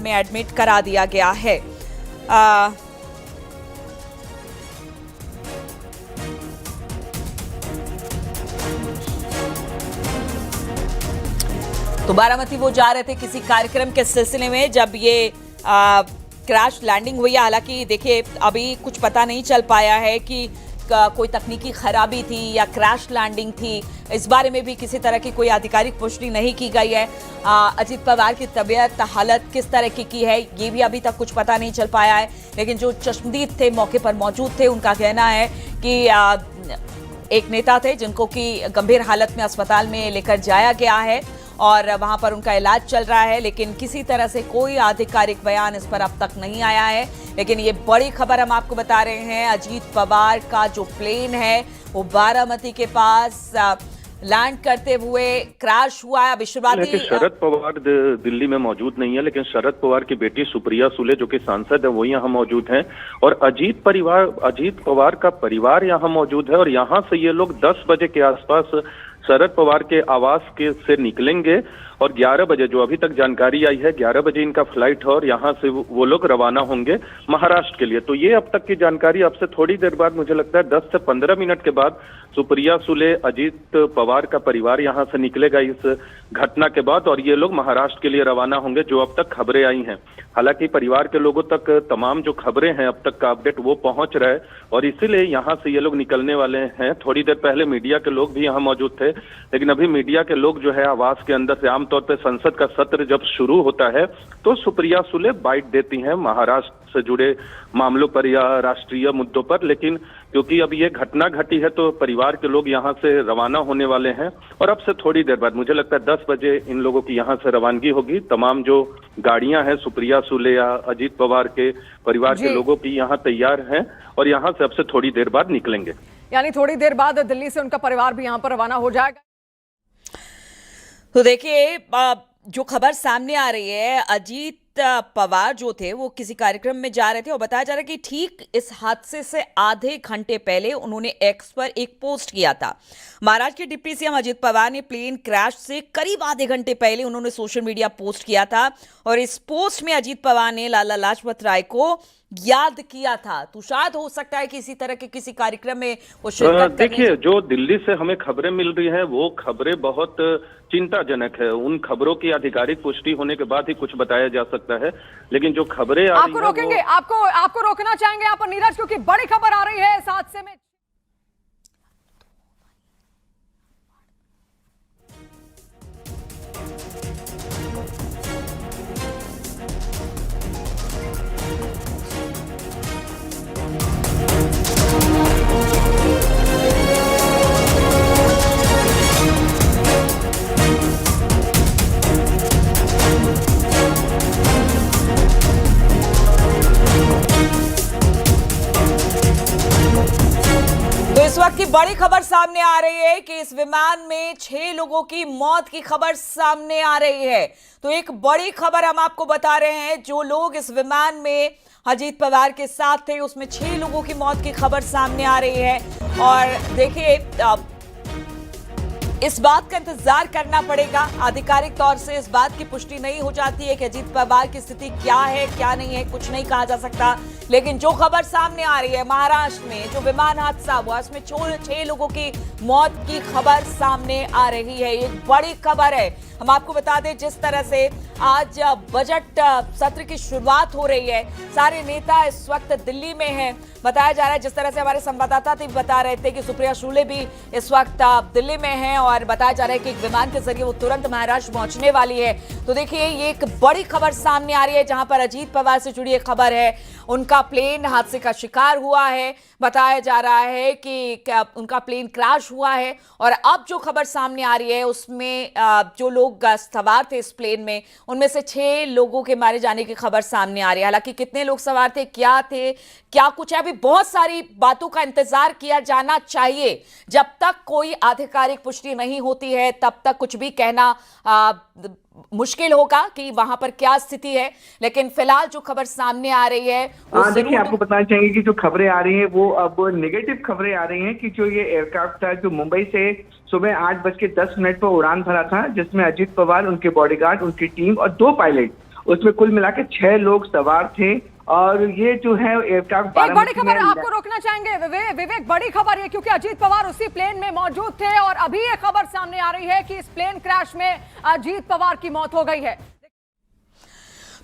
में एडमिट करा दिया गया है। तो बारामती वो जा रहे थे किसी कार्यक्रम के सिलसिले में जब ये क्रैश लैंडिंग हुई है। हालांकि देखिए अभी कुछ पता नहीं चल पाया है कि कोई तकनीकी खराबी थी या क्रैश लैंडिंग थी। इस बारे में भी किसी तरह की कोई आधिकारिक पुष्टि नहीं की गई है। अजीत पवार की तबीयत हालत किस तरह की है ये भी अभी तक कुछ पता नहीं चल पाया है। लेकिन जो चश्मदीद थे, मौके पर मौजूद थे, उनका कहना है कि एक नेता थे जिनको कि गंभीर हालत में अस्पताल में लेकर जाया गया है और वहां पर उनका इलाज चल रहा है। लेकिन किसी तरह से कोई आधिकारिक बयान इस पर अब तक नहीं आया है। लेकिन ये बड़ी खबर हम आपको बता रहे हैं, अजीत पवार का जो प्लेन है वो बारामती के पास लैंड करते हुए क्रैश हुआ है। अभी शुरुआती शरद पवार दिल्ली में मौजूद नहीं है, लेकिन शरद पवार की बेटी सुप्रिया सुले जो कि सांसद है वो यहाँ मौजूद हैं और अजीत पवार का परिवार यहाँ मौजूद है। और यहाँ से ये लोग 10 बजे के आसपास शरद पवार के आवास से निकलेंगे और 11 बजे, जो अभी तक जानकारी आई है, 11 बजे इनका फ्लाइट है और यहाँ से वो लोग रवाना होंगे महाराष्ट्र के लिए। तो ये अब तक की जानकारी। अब से थोड़ी देर बाद, मुझे लगता है 10 से 15 मिनट के बाद, सुप्रिया सुले, अजीत पवार का परिवार यहाँ से निकलेगा इस घटना के बाद और ये लोग महाराष्ट्र के लिए रवाना होंगे, जो अब तक खबरें आई हैं। हालांकि परिवार के लोगों तक तमाम जो खबरें हैं अब तक का अपडेट वो पहुंच रहा है और इसीलिए यहाँ से ये लोग निकलने वाले हैं। थोड़ी देर पहले मीडिया के लोग भी यहाँ मौजूद थे, लेकिन अभी मीडिया के लोग जो है आवास के अंदर से, आमतौर पर संसद का सत्र जब शुरू होता है तो सुप्रिया सुले बाइट देती हैं महाराष्ट्र से जुड़े मामलों पर या राष्ट्रीय मुद्दों पर। लेकिन क्योंकि अब ये घटना घटी है तो परिवार के लोग यहाँ से रवाना होने वाले हैं और अब से थोड़ी देर बाद, मुझे लगता है 10 बजे इन लोगों की यहाँ से रवानगी होगी। तमाम जो गाड़ियां हैं सुप्रिया सुले या अजीत पवार के परिवार के लोगों की यहाँ तैयार हैं और यहाँ से अब से थोड़ी देर बाद निकलेंगे। यानी थोड़ी देर बाद दिल्ली से उनका परिवार भी यहाँ पर रवाना हो जाएगा। तो देखिए जो खबर सामने आ रही है, अजीत पवार जो थे वो किसी कार्यक्रम में जा रहे थे और बताया जा रहा है कि ठीक इस हादसे से आधे घंटे पहले उन्होंने एक्स पर एक पोस्ट किया था। महाराष्ट्र के डिप्टी सीएम अजीत पवार ने प्लेन क्रैश से करीब आधे घंटे पहले उन्होंने सोशल मीडिया पोस्ट किया था और इस पोस्ट में अजीत पवार ने लाला लाजपत राय को याद किया था। तो शायद हो सकता है कि इसी तरह के किसी कार्यक्रम में वो शिरकत। देखिए, जो दिल्ली से हमें खबरें मिल रही हैं वो खबरें बहुत चिंताजनक है। उन खबरों की आधिकारिक पुष्टि होने के बाद ही कुछ बताया जा सकता है। लेकिन जो खबरें आ आपको रोकेंगे, आपको रोकना चाहेंगे यहाँ पर नीरज, क्योंकि बड़ी खबर आ रही है इस हादसे में। इस वक्त की बड़ी खबर सामने आ रही है कि इस विमान में 6 लोगों की मौत की खबर सामने आ रही है। तो एक बड़ी खबर हम आपको बता रहे हैं, जो लोग इस विमान में अजीत पवार के साथ थे उसमें 6 लोगों की मौत की खबर सामने आ रही है। और देखिए इस बात का इंतजार करना पड़ेगा। आधिकारिक तौर से इस बात की पुष्टि नहीं हो जाती है कि अजीत पवार की स्थिति क्या है क्या नहीं है, कुछ नहीं कहा जा सकता। लेकिन जो खबर सामने आ रही है, महाराष्ट्र में जो विमान हादसा हुआ उसमें 6 लोगों की मौत की खबर सामने आ रही है। एक बड़ी खबर है। हम आपको बता दें, जिस तरह से आज बजट सत्र की शुरुआत हो रही है, सारे नेता इस वक्त दिल्ली में हैं। बताया जा रहा है, जिस तरह से हमारे संवाददाता भी बता रहे थे कि सुप्रिया सुले भी इस वक्त दिल्ली में हैं और बताया जा रहा है कि एक विमान के जरिए वो तुरंत महाराष्ट्र पहुंचने वाली है। तो देखिए ये एक बड़ी खबर सामने आ रही है, जहां पर अजीत पवार से जुड़ी एक खबर है। उनका प्लेन हादसे का शिकार हुआ है। बताया जा रहा है कि उनका प्लेन क्रैश हुआ है और अब जो खबर सामने आ रही है उसमें जो लोग सवार थे इस प्लेन में, उनमें से 6 लोगों के मारे जाने की खबर सामने आ रही है। हालांकि कितने लोग सवार थे, क्या कुछ है, अभी बहुत सारी बातों का इंतजार किया जाना चाहिए। जब तक कोई आधिकारिक पुष्टि नहीं होती है तब तक कुछ भी कहना मुश्किल होगा कि वहां पर क्या स्थिति है। लेकिन फिलहाल जो खबर सामने आ रही है, देखिए आपको बताना चाहिए कि जो खबरें आ रही हैं वो अब नेगेटिव खबरें आ रही हैं कि जो ये एयरक्राफ्ट था जो मुंबई से सुबह 8:10 पर उड़ान भरा था, जिसमें अजीत पवार, उनके बॉडीगार्ड, उनकी टीम और 2 पायलट उसमें कुल मिला के 6 लोग सवार थे। और ये जो है एयरक्राफ्ट एक बड़ी खबर आपको रोकना चाहेंगे विवेक, बड़ी खबर है क्योंकि अजीत पवार उसी प्लेन में मौजूद थे और अभी ये खबर सामने आ रही है कि इस प्लेन क्रैश में अजीत पवार की मौत हो गई है।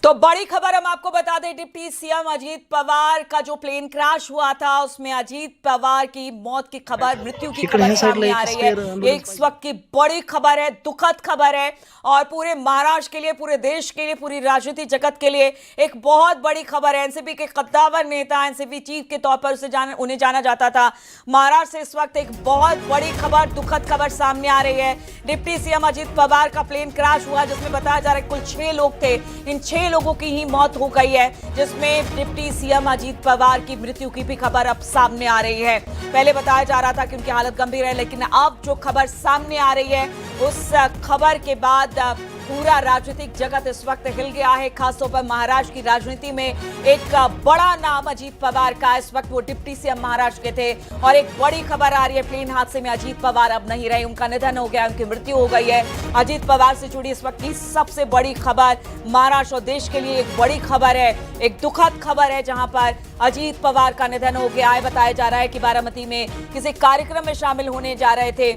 तो बड़ी खबर हम आपको बता दें, डिप्टी सीएम अजीत पवार का जो प्लेन क्रैश हुआ था उसमें अजीत पवार की मौत की खबर, मृत्यु की खबर सामने आ रही है। एक वक्त की बड़ी खबर है, दुखद खबर है और पूरे महाराष्ट्र के लिए, पूरे देश के लिए, पूरी राजनीति जगत के लिए एक बहुत बड़ी खबर है। एनसीपी के कद्दावर नेता, एनसीपी चीफ के तौर पर उन्हें जाना जाता था। महाराष्ट्र से इस वक्त एक बहुत बड़ी खबर, दुखद खबर सामने आ रही है। डिप्टी सीएम अजीत पवार का प्लेन क्रैश हुआ जिसमें बताया जा रहा है कुल 6 लोग थे। इन 6 लोगों की ही मौत हो गई है, जिसमें डिप्टी सीएम अजीत पवार की मृत्यु की भी खबर अब सामने आ रही है। पहले बताया जा रहा था कि उनकी हालत गंभीर है, लेकिन अब जो खबर सामने आ रही है उस खबर के बाद पूरा राजनीतिक जगत इस वक्त हिल गया है। खासतौर पर महाराष्ट्र की राजनीति में एक बड़ा नाम अजीत पवार का, इस वक्त वो डिप्टी सीएम महाराष्ट्र के थे और एक बड़ी खबर आ रही है, प्लेन हादसे में अजीत पवार अब नहीं रहे, उनका निधन हो गया, उनकी मृत्यु हो गई है। अजीत पवार से जुड़ी इस वक्त की सबसे बड़ी खबर, महाराष्ट्र और देश के लिए एक बड़ी खबर है, एक दुखद खबर है, जहां पर अजीत पवार का निधन हो गया है। बताया जा रहा है कि बारामती में किसी कार्यक्रम में शामिल होने जा रहे थे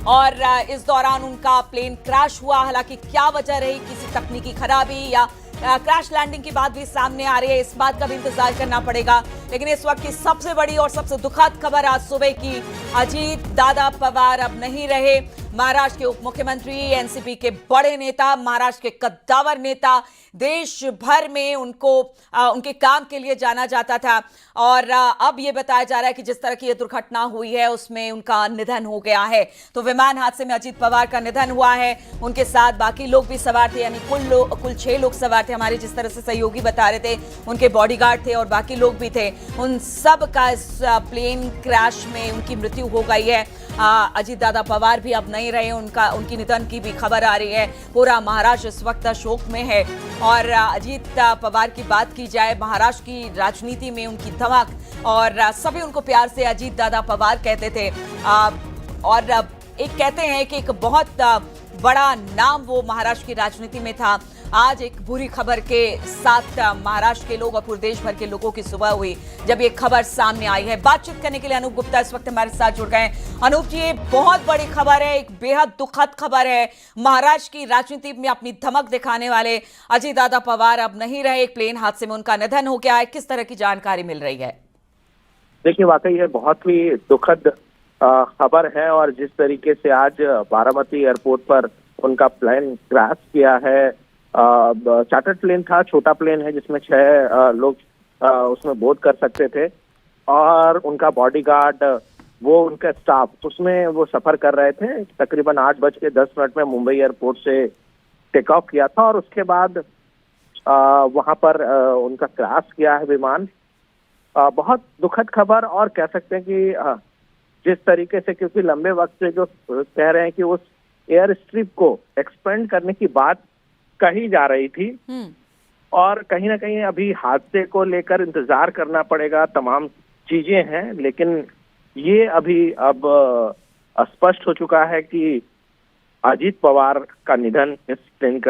और इस दौरान उनका प्लेन क्रैश हुआ। हालांकि क्या वजह रही, किसी तकनीकी खराबी या क्रैश लैंडिंग की बात भी सामने आ रही है, इस बात का भी इंतजार करना पड़ेगा। लेकिन इस वक्त की सबसे बड़ी और सबसे दुखद खबर आज सुबह की, अजीत दादा पवार अब नहीं रहे। महाराष्ट्र के उप मुख्यमंत्री, एनसीपी के बड़े नेता, महाराष्ट्र के कद्दावर नेता, देश भर में उनको उनके काम के लिए जाना जाता था और अब ये बताया जा रहा है कि जिस तरह की ये दुर्घटना हुई है उसमें उनका निधन हो गया है। तो विमान हादसे में अजीत पवार का निधन हुआ है, उनके साथ बाकी लोग भी सवार थे, यानी कुल 6 लोग सवार थे। हमारे जिस तरह से सहयोगी बता रहे थे, उनके बॉडीगार्ड थे और बाकी लोग भी थे, उन सब का इस प्लेन क्रैश में उनकी मृत्यु हो गई है। अजीत दादा पवार भी अब नहीं रहे, उनकी निधन की भी खबर आ रही है। पूरा महाराष्ट्र इस वक्त शोक में है और अजीत पवार की बात की जाए, महाराष्ट्र की राजनीति में उनकी धमक और सभी उनको प्यार से अजीत दादा पवार कहते थे और एक कहते हैं कि एक बहुत बड़ा नाम वो महाराष्ट्र की राजनीति में था। आज एक बुरी खबर के साथ महाराष्ट्र के लोग और पूरे देश भर के लोगों की सुबह हुई जब ये खबर सामने आई है। बातचीत करने के लिए अनूप गुप्ता इस वक्त हमारे साथ जुड़ गए हैं। अनूप जी, ये बहुत बड़ी खबर है, एक बेहद दुखद खबर है। महाराष्ट्र की राजनीति में अपनी धमक दिखाने वाले अजीत दादा पवार अब नहीं रहे, एक प्लेन हादसे में उनका निधन हो गया है। किस तरह की जानकारी मिल रही है? देखिए, वाकई ये बहुत ही दुखद खबर है और जिस तरीके से आज बारामती एयरपोर्ट पर उनका प्लेन क्रैश किया है, चार्टर्ड प्लेन था, छोटा प्लेन है जिसमें 6 लोग उसमें बोर्ड कर सकते थे और उनका बॉडीगार्ड, वो उनका स्टाफ उसमें वो सफर कर रहे थे। तकरीबन 8:10 में मुंबई एयरपोर्ट से टेक ऑफ किया था और उसके बाद वहां पर उनका क्रैश किया है विमान। बहुत दुखद खबर और कह सकते हैं कि जिस तरीके से, क्योंकि लंबे वक्त से जो कह रहे हैं कि उस एयर स्ट्रिप को एक्सपेंड करने की बात कही जा रही थी और कहीं ना कहीं अभी हादसे को लेकर इंतजार करना पड़ेगा, तमाम चीजें हैं, लेकिन ये अभी अब स्पष्ट हो चुका है कि अजीत पवार का निधन इस प्लेन क्रैश